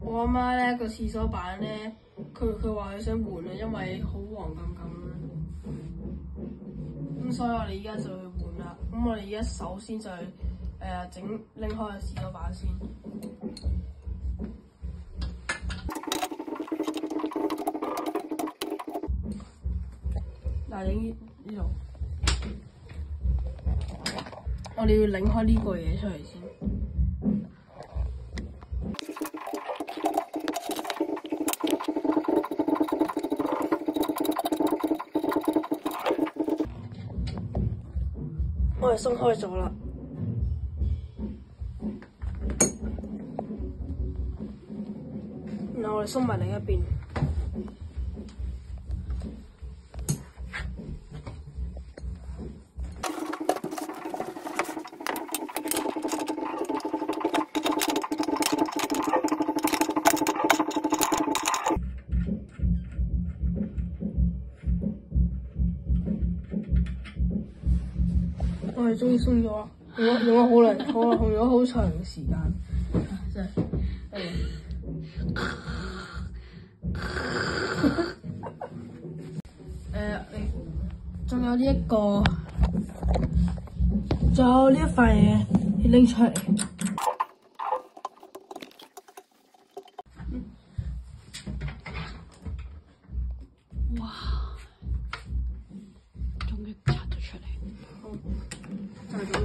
我阿媽咧個廁所板咧，佢話佢想換啊，因為好黃咁咁。咁所以我哋而家就去換啦。咁我哋而家首先就係拎開個廁所板先。嗱，拎呢度，我哋要擰開呢個嘢出嚟先。我哋鬆開咗啦，然後我哋鬆埋另一邊。我哋終於鬆咗啦，用咗好耐，用咗好長時間，真係。仲有呢一個，仲有呢一塊嘢要拎出嚟。哇！終於拆咗出嚟。好，就係咁嘅。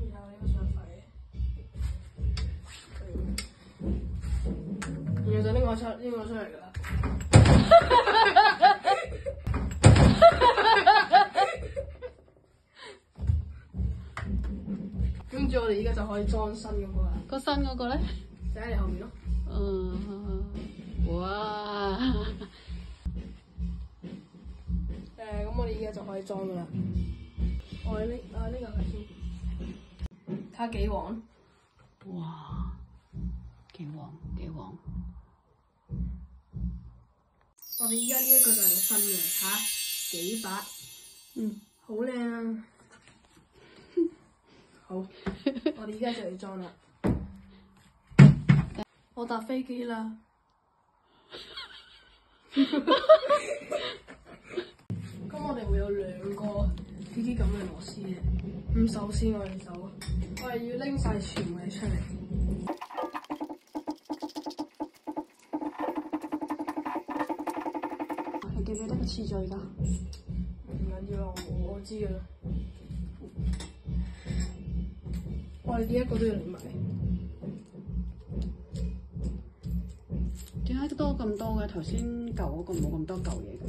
然後呢個上塊，然後就拎我出嚟㗎啦。跟住我哋而家就可以裝新嗰個啦。個新嗰個咧？就喺你後面咯。哇！咁我哋而家就可以裝噶啦。我哋呢個係先，睇下幾黃。哇！幾黃幾黃。我哋而家呢一個就係新嘅嚇，幾百。好靚啊！好，我哋而家就要裝啦。我搭飛機啦。咁我哋會有2個呢啲咁嘅螺絲嘅。咁首先我哋要拎晒全部嘢出嚟。你記唔記得個次序㗎？唔緊要啦，我知㗎啦。我哋呢一個都要拎埋。點解多咁多嘅？頭先舊嗰個冇咁多舊嘢嘅。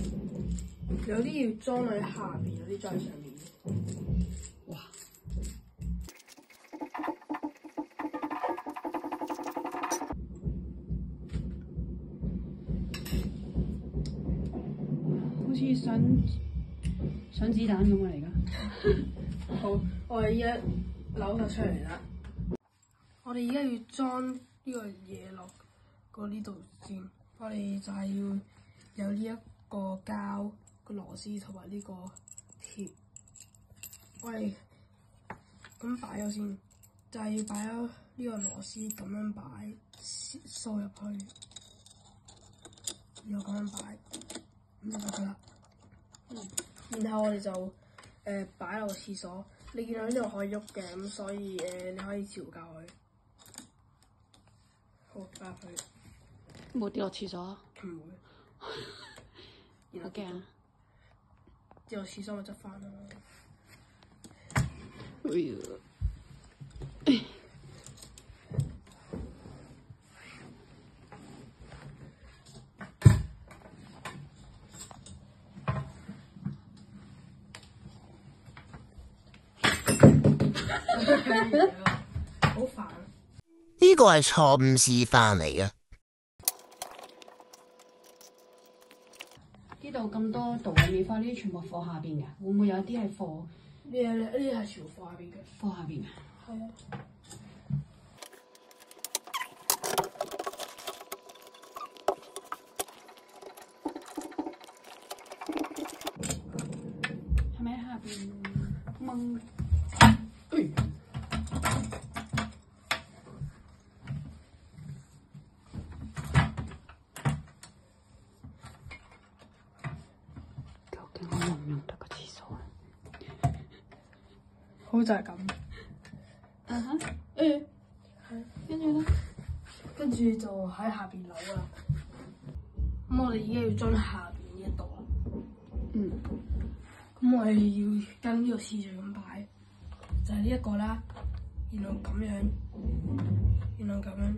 有啲要裝喺下邊，有啲裝喺上面。哇！好似想子彈咁啊！而家好，我哋依家扭咗出嚟啦。我哋而家要裝呢個嘢落過呢度先。我哋就係要有呢一個膠個螺絲同埋呢個鐵。我哋咁擺咗先，就係要擺咗呢個螺絲咁樣擺，掃入去，然後咁樣擺，咁就得啦。然後我哋就擺落個廁所。你見到呢度可以喐嘅，咁所以你可以調校佢。好，擺入去。冇跌落廁所啊？唔會。好驚啊！跌落廁所咪執翻咯。哎呀！好煩。呢個係錯誤示範嚟嘅。呢度咁多杜麗美花，呢啲全部放下邊嘅，會唔會有一啲係放？呢啲係全部放下邊嘅。放下邊啊？係啊。係咪喺下邊掹？好就係咁。跟住咧，跟住就喺下邊扭啦。咁我哋而家要將下邊呢一度，咁我哋要跟呢個次序咁擺，就係呢一個啦，然後咁樣，然後咁樣，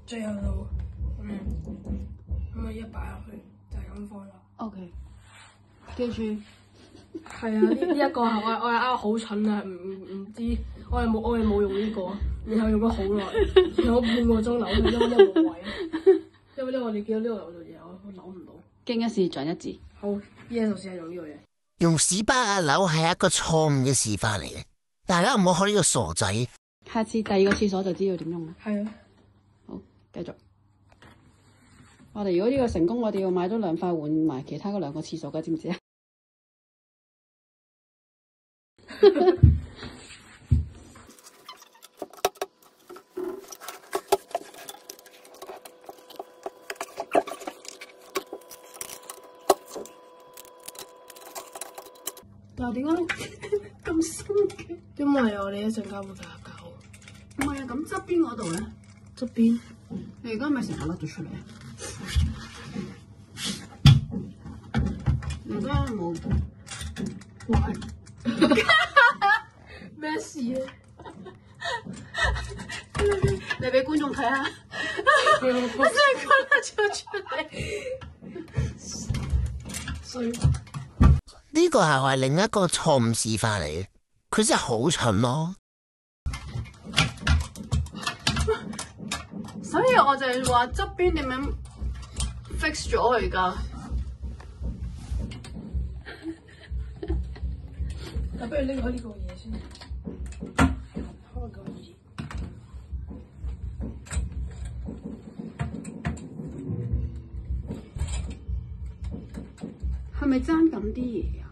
最後就咁樣，咁啊一擺落去就係咁放啦。OK， 記住。係啊，呢一個係我係好蠢啊，唔知我係冇用呢個，然後用咗好耐，用咗半個鐘扭，因為呢個冇位，因為呢我哋見到呢個扭到嘢，我扭唔到。經一事長一智。好，依家就試下用呢個嘢。用屎巴壓扭係一個錯誤嘅示範嚟嘅，大家唔好學呢個傻仔。下次第二個廁所就知道點用啦。係啊。好，繼續。我哋如果呢個成功，我哋要買多2塊換埋其他嗰2個廁所嘅，知唔知啊？嗱，點解咁深嘅？因為我哋一陣間會打交。唔係啊，咁側邊嗰度咧？側邊？你而家咪成日甩咗出嚟啊？而家冇壞。咩事啊？你俾觀眾睇下，我真係覺得咗出嚟，衰。呢個係另一個錯誤示範嚟嘅，佢真係好蠢咯。所以我就係話側邊點樣 fix 咗佢㗎。不如拎開呢個嘢先，開個耳。係咪爭咁啲嘢啊？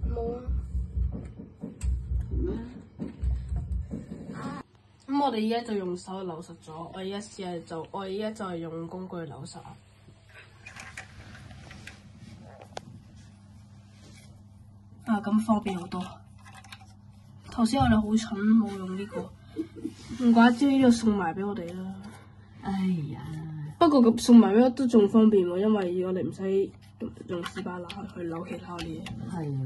冇啊。咩？咁我哋而家就用手扭實咗，我而家就係用工具扭實。啊，咁方便好多。頭先我哋好蠢，冇用呢個，唔怪之呢個送埋俾我哋啦。哎呀！不過咁送埋俾我都仲方便喎，因為我哋唔使用屎巴去扭其他啲嘢。係啊。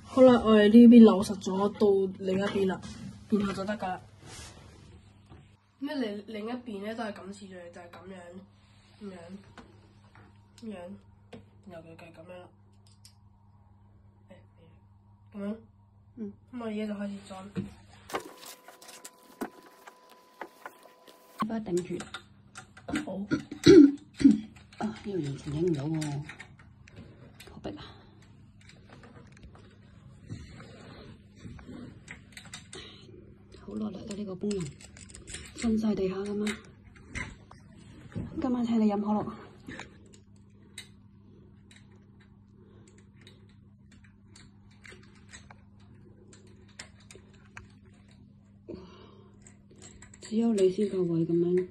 好啦，我哋呢邊扭實咗，到另一邊啦，然後就得㗎啦。咩另一邊咧都係咁次序，就係咁樣，然後就係咁樣啦。咁樣。咁我而家就開始裝。把頂住。好。啊！呢個完全影唔到喎，好逼啊！好落力啊！呢個工人瞓晒地下咁啊！今晚請你飲可樂。只有你先夠位咁樣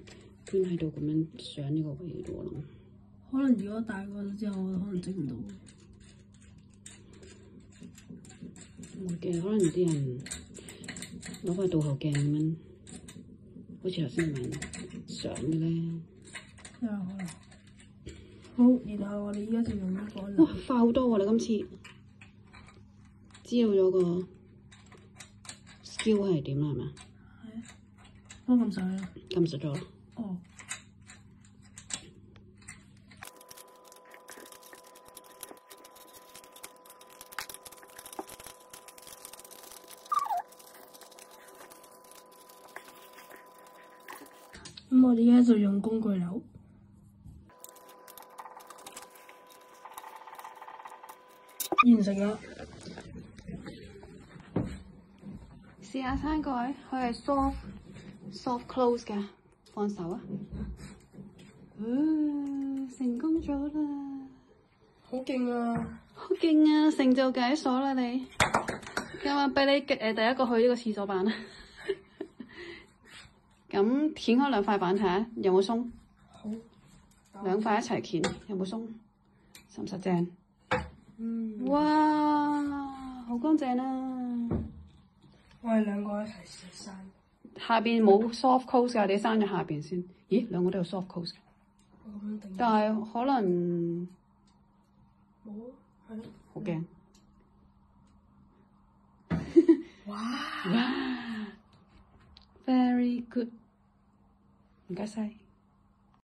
捐喺度，咁樣上呢個位度咯。可能如果大個咗之後，可能整唔到。唔會嘅，可能有啲人攞塊倒後鏡咁樣，好似頭先咁樣上嘅咧。有可能。好，然後我哋而家就用呢個。哇，快好多喎！你今次知道咗個 skill 係點啦，係嘛？係啊。都咁實啦。撳實咗啦。哦。咁我哋而家就用工具扭。完成啦！試下刪改，佢係 soft close 嘅，放手啊！成功咗啦！好勁啊！好勁啊！成就解鎖啦你！今晚俾你第一個去呢個廁所版啦。咁掀開2塊板睇下有冇鬆？好，打兩塊一齊鉗，有冇鬆？實唔實正？嗯。哇！好乾淨啊！我哋兩個一齊試生。下邊冇 soft close 㗎，你閂咗下邊先。咦，兩個都有 soft close 嘅。我咁樣定。但係可能冇，係咯。好驚。哇！ Very good，唔該晒。